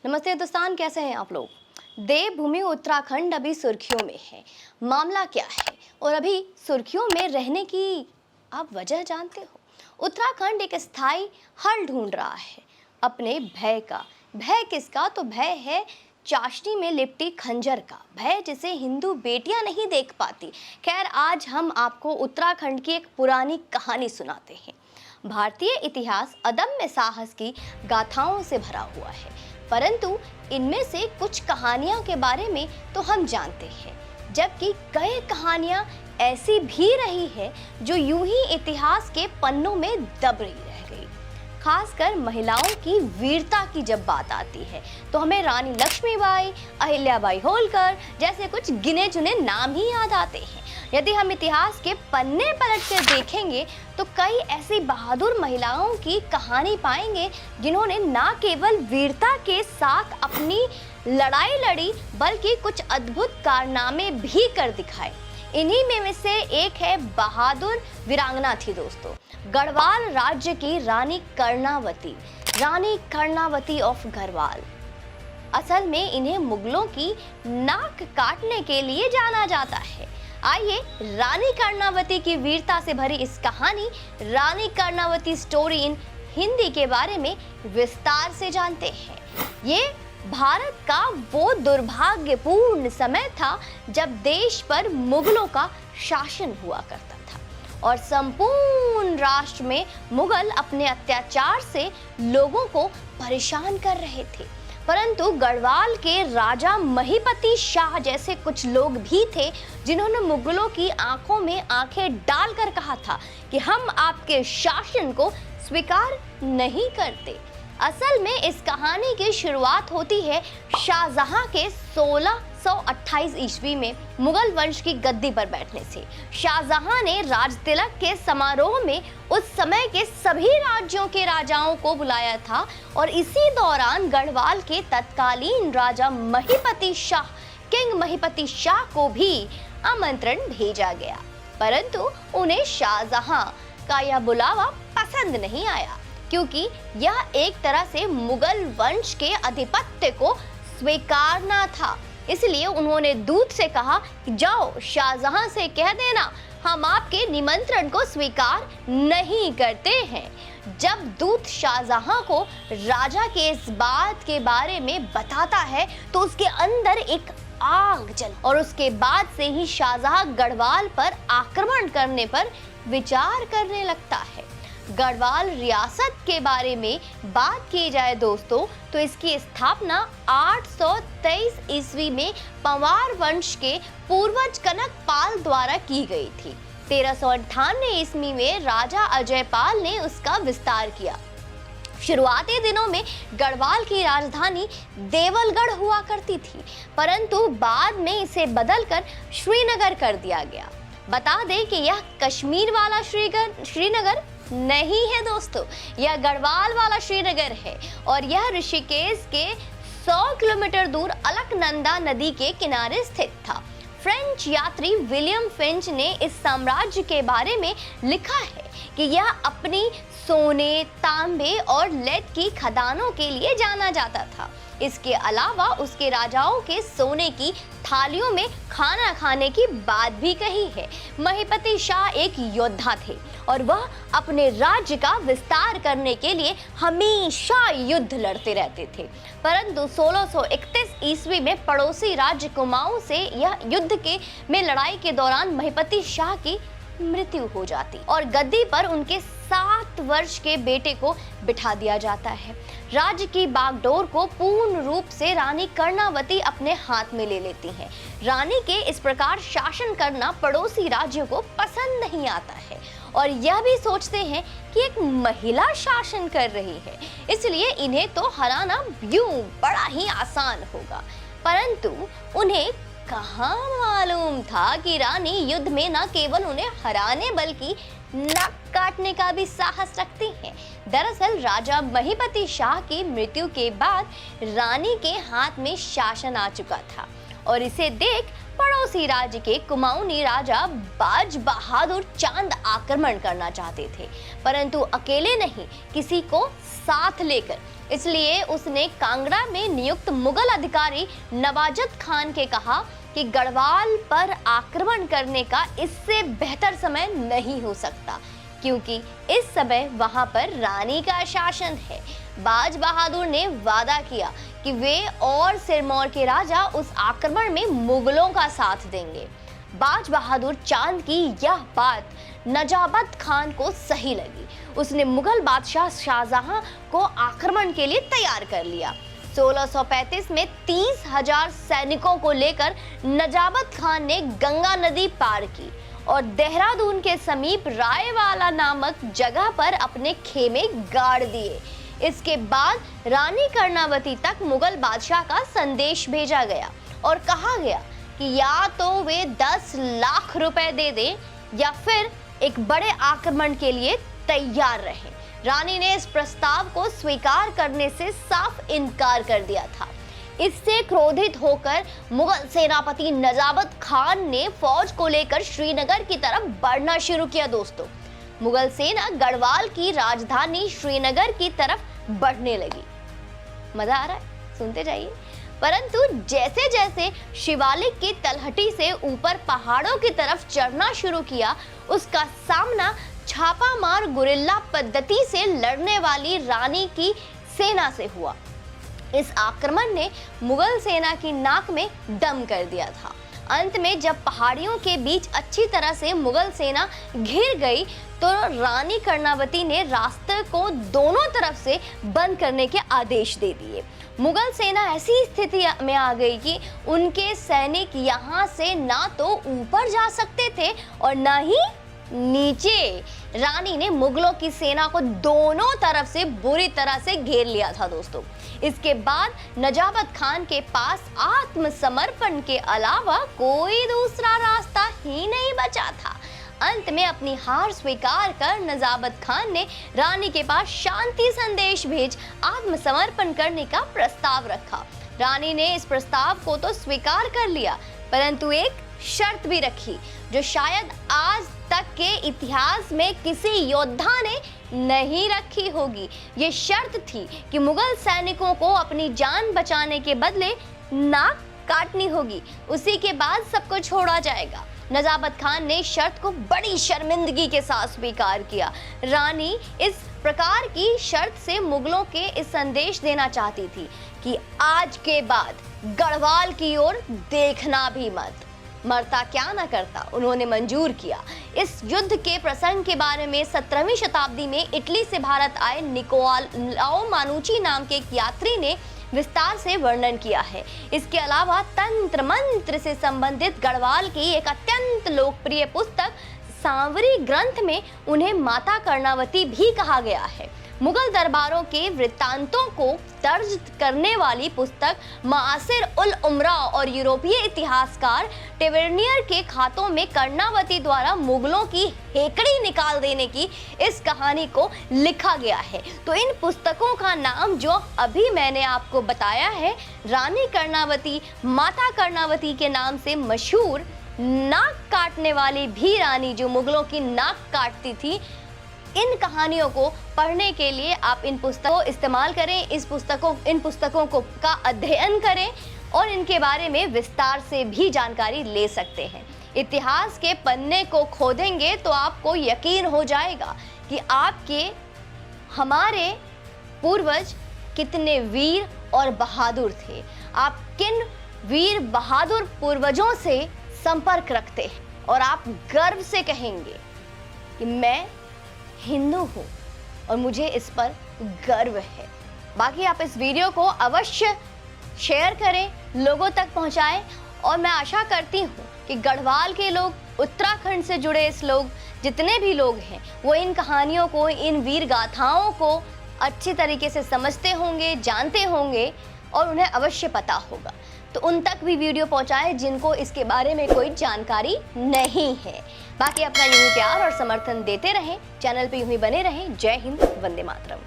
नमस्ते दोस्तान, कैसे हैं आप लोग। देवभूमि उत्तराखंड अभी सुर्खियों में है। मामला क्या है और अभी सुर्खियों में रहने की आप वजह जानते हो। उत्तराखंड एक स्थायी हल ढूंढ रहा है अपने भय का। भय किसका? तो भय है चाशनी में लिपटी खंजर का भय, जिसे हिंदू बेटियां नहीं देख पाती। खैर, आज हम आपको उत्तराखंड की एक पुरानी कहानी सुनाते हैं। भारतीय इतिहास अदम्य साहस की गाथाओं से भरा हुआ है, परंतु इनमें से कुछ कहानियों के बारे में तो हम जानते हैं, जबकि कई कहानियां ऐसी भी रही है जो यूं ही इतिहास के पन्नों में दब रही रह गई। खासकर महिलाओं की वीरता की जब बात आती है तो हमें रानी लक्ष्मीबाई, अहिल्याबाई होलकर जैसे कुछ गिने चुने नाम ही याद आते हैं। यदि हम इतिहास के पन्ने पलट कर देखेंगे तो कई ऐसी बहादुर महिलाओं की कहानी पाएंगे जिन्होंने न केवल वीरता के साथ अपनी लड़ाई लड़ी, बल्कि कुछ अद्भुत कारनामे भी कर दिखाए। इन्हीं में से एक है बहादुर वीरांगना थी दोस्तों, गढ़वाल राज्य की रानी कर्णावती ऑफ गढ़वाल। असल में इन्हें मुगलों की नाक काटने के लिए जाना जाता है। आइए रानी कर्णावती की वीरता से भरी इस कहानी रानी कर्णावती स्टोरी इन हिंदी के बारे में विस्तार से जानते हैं। ये भारत का वो दुर्भाग्यपूर्ण समय था जब देश पर मुगलों का शासन हुआ करता था और संपूर्ण राष्ट्र में मुगल अपने अत्याचार से लोगों को परेशान कर रहे थे। परंतु गढ़वाल के राजा महिपति शाह जैसे कुछ लोग भी थे जिन्होंने मुगलों की आंखों में आंखें डालकर कहा था कि हम आपके शासन को स्वीकार नहीं करते। असल में इस कहानी की शुरुआत होती है शाहजहां के 1628 ईस्वी में मुगल वंश की गद्दी पर बैठने से। शाहजहां ने राज तिलक के समारोह में उस समय के सभी राज्यों के राजाओं को बुलाया था और इसी दौरान गढ़वाल के तत्कालीन राजा महिपति शाह, किंग महिपति शाह को भी आमंत्रण भेजा गया, परंतु उन्हें शाहजहां का यह बुलावा पसंद नहीं आया, क्योंकि यह एक तरह से मुगल वंश के आधिपत्य को स्वीकारना था। इसलिए उन्होंने दूत से कहा कि जाओ शाहजहां से कह देना हम आपके निमंत्रण को स्वीकार नहीं करते हैं। जब दूत शाहजहां को राजा के इस बात के बारे में बताता है तो उसके अंदर एक आग जल और उसके बाद से ही शाहजहां गढ़वाल पर आक्रमण करने पर विचार करने लगता है। गढ़वाल रियासत के बारे में बात की जाए दोस्तों तो इसकी स्थापना 823 ईस्वी में पंवार वंश के पूर्वज कनकपाल द्वारा की गई थी। 1398 ईस्वी में राजा अजयपाल ने उसका विस्तार किया। शुरुआती दिनों में गढ़वाल की राजधानी देवलगढ़ हुआ करती थी, परंतु बाद में इसे बदलकर श्रीनगर कर दिया गया। बता दें कि यह कश्मीर वाला श्रीनगर नहीं है दोस्तों, यह गढ़वाल वाला श्रीनगर है और यह ऋषिकेश के 100 किलोमीटर दूर अलकनंदा नदी के किनारे स्थित था। फ्रेंच यात्री विलियम फिंच ने इस साम्राज्य के बारे में लिखा है कि यह अपनी सोने, तांबे और लेड की खदानों के लिए जाना जाता था। इसके अलावा उसके राजाओं के सोने की थालियों में खाना खाने की बात भी कही है। महिपति शाह एक योद्धा थे और वह अपने राज्य का विस्तार करने के लिए हमेशा युद्ध लड़ते रहते थे, परंतु 1631 ईस्वी में पड़ोसी राज्य कुमाऊं से यह युद्ध में लड़ाई के दौरान महिपति शाह की मृत्यु हो जाती और गद्दी पर उनके 7 वर्ष के बेटे को बिठा दिया जाता है। राज्य की बागडोर को पूर्ण रूप से रानी कर्णावती अपने हाथ में ले लेती हैं। रानी के इस प्रकार शासन करना पड़ोसी राज्यों को पसंद नहीं आता है और यह भी सोचते हैं कि एक महिला शासन कर रही है, इसलिए इन्हें तो हराना यूं बड़ा ही आसान होगा। परंतु उन्हें कहाँ मालूम था कि रानी युद्ध में न केवल उन्हें हराने बल्कि नाक काटने का भी साहस रखती हैं। दरअसल राजा महिपति शाह की मृत्यु के बाद रानी के हाथ में शासन आ चुका था और इसे देख पड़ोसी राज्य के कुमाऊनी राजा बाज बहादुर चांद आक्रमण करना चाहते थे, परंतु अकेले नहीं, किसी को साथ लेकर। इसलिए उसने कांगड़ा में नियुक्त मुगल अधिकारी नवाजत खान के कहा कि गढ़वाल पर आक्रमण करने का इससे बेहतर समय नहीं हो सकता, क्योंकि इस समय वहां पर रानी का शासन है। बाज बहादुर ने वादा किया कि वे और सिरमौर के राजा उस आक्रमण में मुगलों का साथ देंगे। बाज बहादुर चांद की यह बात नजाबत खान को सही लगी। उसने मुगल बादशाह शाहजहां को आक्रमण के लिए तैयार कर लिया। 1635 में 30,000 सैनिकों को लेकर नजाबत खान ने गंगा नदी पार की और देहरादून के समीप रायवाला नामक जगह पर अपने खेमे गाड़ दिए। इसके बाद रानी कर्णावती तक मुगल बादशाह का संदेश भेजा गया और कहा गया कि या तो वे 10 लाख रुपए दे दें या फिर एक बड़े आक्रमण के लिए तैयार रहें। रानी ने इस प्रस्ताव को स्वीकार करने से साफ इनकार कर दिया था। इससे क्रोधित होकर मुगल सेनापति नजाबत खान ने फौज को लेकर श्रीनगर की तरफ बढ़ना शुरू किया। दोस्तों, मुगल सेना गढ़वाल की राजधानी श्रीनगर की तरफ बढ़ने लगी। मजा आ रहा है? सुनते जाइए। परंतु जैसे जैसे शिवालिक की तलहटी से ऊपर पहाड़ों की तरफ चढ़ना शुरू किया, उसका सामना छापामार गुरिल्ला पद्धति से लड़ने वाली रानी की सेना से हुआ। इस आक्रमण ने मुगल सेना की नाक में दम कर दिया था। अंत में जब पहाड़ियों के बीच अच्छी तरह से मुगल सेना घिर गई तो रानी कर्णावती ने रास्ते को दोनों तरफ से बंद करने के आदेश दे दिए। मुगल सेना ऐसी स्थिति में आ गई कि उनके सैनिक यहाँ से ना तो ऊपर जा सकते थे और ना ही नीचे। रानी ने मुगलों की सेना को दोनों तरफ से बुरी तरह से घेर लिया था। दोस्तों, इसके बाद नजाबत खान के पास आत्मसमर्पण के अलावा कोई दूसरा रास्ता ही नहीं बचा था। अंत में अपनी हार स्वीकार कर नजाबत खान ने रानी के पास शांति संदेश भेज आत्मसमर्पण करने का प्रस्ताव रखा। रानी ने इस प्रस्ताव को तो स्वीकार कर लिया, परंतु एक शर्त भी रखी जो शायद आज तक के इतिहास में किसी योद्धा ने नहीं रखी होगी। ये शर्त थी कि मुगल सैनिकों को अपनी जान बचाने के बदले नाक काटनी होगी, उसी के बाद सबको छोड़ा जाएगा। नजाबत खान ने शर्त को बड़ी शर्मिंदगी के साथ स्वीकार किया। रानी इस प्रकार की शर्त से मुगलों के इस संदेश देना चाहती थी कि आज के बाद गढ़वाल की ओर देखना भी मत। मरता क्या ना करता, उन्होंने मंजूर किया। इस युद्ध के प्रसंग के बारे में 17वीं शताब्दी में इटली से भारत आए निकोलाओ मानुची नाम के एक यात्री ने विस्तार से वर्णन किया है। इसके अलावा तंत्र मंत्र से संबंधित गढ़वाल की एक अत्यंत लोकप्रिय पुस्तक सांवरी ग्रंथ में उन्हें माता कर्णावती भी कहा गया है। मुगल दरबारों के वृत्तांतों को दर्ज करने वाली पुस्तक मासिर उल उमरा और यूरोपीय इतिहासकार टेवर्नियर के खातों में कर्णावती द्वारा मुगलों की हेकड़ी निकाल देने की इस कहानी को लिखा गया है। तो इन पुस्तकों का नाम जो अभी मैंने आपको बताया है, रानी कर्णावती, माता कर्णावती के नाम से मशहूर नाक काटने वाली भी रानी जो मुगलों की नाक काटती थी, इन कहानियों को पढ़ने के लिए आप इन पुस्तकों को इस्तेमाल करें। इन पुस्तकों को का अध्ययन करें और इनके बारे में विस्तार से भी जानकारी ले सकते हैं। इतिहास के पन्ने को खोदेंगे तो आपको यकीन हो जाएगा कि हमारे पूर्वज कितने वीर और बहादुर थे। आप किन वीर बहादुर पूर्वजों से संपर्क रखते हैं और आप गर्व से कहेंगे कि मैं हिंदू हूँ और मुझे इस पर गर्व है। बाकी आप इस वीडियो को अवश्य शेयर करें, लोगों तक पहुँचाएं और मैं आशा करती हूँ कि गढ़वाल के लोग, उत्तराखंड से जुड़े इस लोग जितने भी लोग हैं वो इन कहानियों को, इन वीर गाथाओं को अच्छी तरीके से समझते होंगे, जानते होंगे और उन्हें अवश्य पता होगा। तो उन तक भी वीडियो पहुंचाएं जिनको इसके बारे में कोई जानकारी नहीं है। बाकी अपना यूं ही प्यार और समर्थन देते रहें, चैनल पे यूं ही बने रहें। जय हिंद, वंदे मातरम।